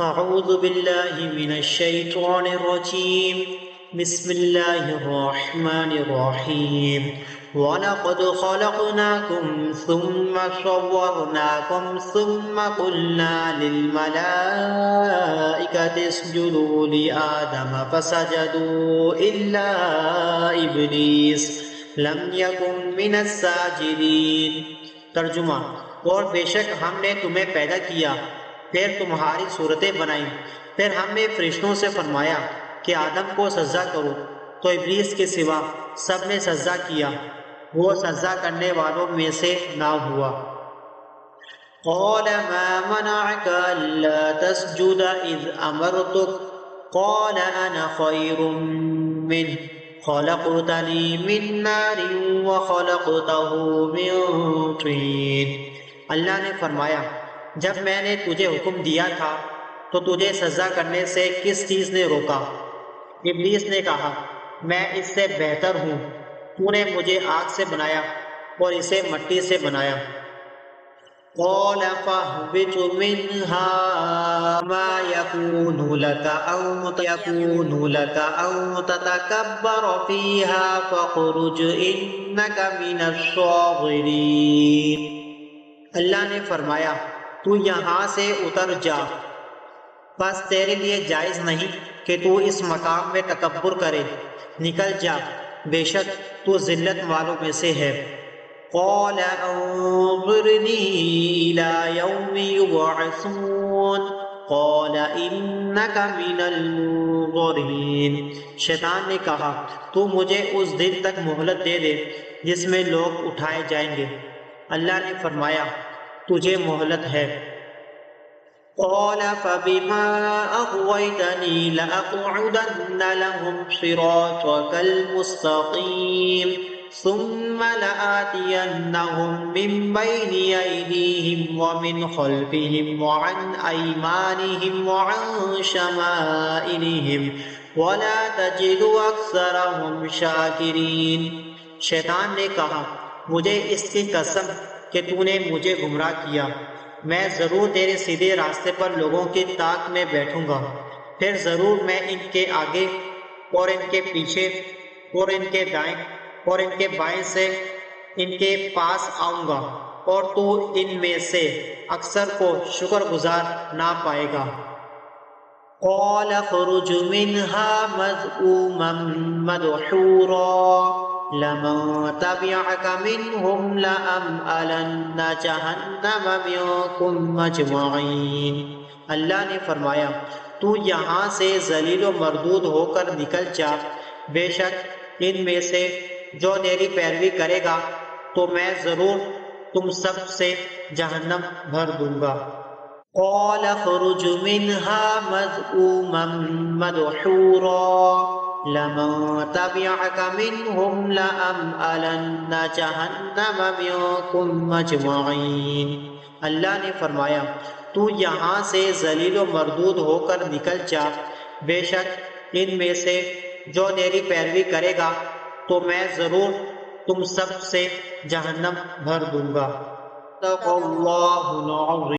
أعوذ بالله من الشيطان الرجيم بسم الله الرحمن الرحيم وَلَقَدْ خَلَقْنَاكُمْ ثُمَّ صَوَّرْنَاكُمْ ثُمَّ قُلْنَا لِلْمَلَائِكَةِ اسْجُدُوا لِآدَمَ فَسَجَدُوا إِلَّا إِبْلِيسَ لَمْ يَكُنْ مِنَ السَّاجِدِينَ۔ ترجمہ: اور بے شک ہم نے تمہیں پیدا کیا، پھر تمہاری صورتیں بنائیں، پھر ہم نے فرشتوں سے فرمایا کہ آدم کو سجدہ کرو، تو ابلیس کے سوا سب نے سجدہ کیا، وہ سجدہ کرنے والوں میں سے نہ ہوا۔ قَالَ مَا مَنَعَكَ أَلَّا تَسْجُدَ إِذْ أَمَرْتُكَ قَالَ أَنَا خَيْرٌ مِّنْهُ خَلَقْتَنِي مِن نَّارٍ وَخَلَقْتَهُ مِن طِينٍ۔ اللہ نے فرمایا، جب میں نے تجھے حکم دیا تھا تو تجھے سجدہ کرنے سے کس چیز نے روکا؟ ابلیس نے کہا، میں اس سے بہتر ہوں، تو نے مجھے آگ سے بنایا اور اسے مٹی سے بنایا۔ قَالَ فَاهْبِطْ مِنْهَا مَا يَكُونُ لَكَ أَن تَتَكَبَّرَ فِيهَا فَاخْرُجْ إِنَّكَ مِنَ الصَّاغِرِينَ۔ اللہ نے فرمایا، تو یہاں سے اتر جا، بس تیرے لیے جائز نہیں کہ تو اس مقام میں تکبر کرے، نکل جا، بے شک تو ذلت والوں میں سے ہے۔ قَالَ أَنظِرْنِي إِلَىٰ يَوْمِ يُبْعَثُونَ قَالَ إِنَّكَ مِنَ الْمُنظَرِينَ۔ شیطان نے کہا، تو مجھے اس دن تک مہلت دے دے جس میں لوگ اٹھائے جائیں گے۔ اللہ نے فرمایا، تجھے مہلت ہے۔ قَالَ فَبِمَا أَغْوَيْتَنِي لَأَقْعُدَنَّ لَهُمْ صِرَاطَكَ الْمُسْتَقِيمَ ثُمَّ لَآتِيَنَّهُم مِّن بَيْنِ أَيْدِيهِمْ وَمِنْ خَلْفِهِمْ وَعَنْ أَيْمَانِهِمْ وَعَنْ شَمَائِلِهِمْ وَلَا تَجِدُ أَكْثَرَهُمْ شَاكِرِينَ۔ شیطان نے کہا، مجھے اس کی قسم کہ تو نے مجھے گمراہ کیا، میں ضرور تیرے سیدھے راستے پر لوگوں کی طاق میں بیٹھوں گا، پھر ضرور میں ان کے آگے اور ان کے پیچھے اور ان کے دائیں اور ان کے بائیں سے ان کے پاس آؤں گا، اور تو ان میں سے اکثر کو شکر گزار نہ پائے گا۔ قَالَ اخْرُجْ مِنْهَا مَذْءُومًا مَّدْحُورًا لَمَن تَبِعَكَ مِنْهُمْ لَأَمْلَأَنَّ جَهَنَّمَ مِنكُمْ أَجْمَعِينَ۔ اللہ نے فرمایا، تو یہاں سے ذلیل و مردود ہو کر نکل جا، بے شک ان میں سے جو تیری پیروی کرے گا تو میں ضرور تم سب سے جہنم بھر دوں گا۔ قَالَ اخْرُجْ مِنْهَا مَذْءُومًا مَّدْحُورًا لَمَن تَبِعَكَ مِنْهُمْ لَأَمْلَأَنَّ جَهَنَّمَ مِنكُمْ أَجْمَعِينَ۔ اللہ نے فرمایا، تو یہاں سے ذلیل و مردود ہو کر نکل جا، بے شک ان میں سے جو تیری پیروی کرے گا تو میں ضرور تم سب سے جہنم بھر دوں گا۔ صدق اللہ العظیم۔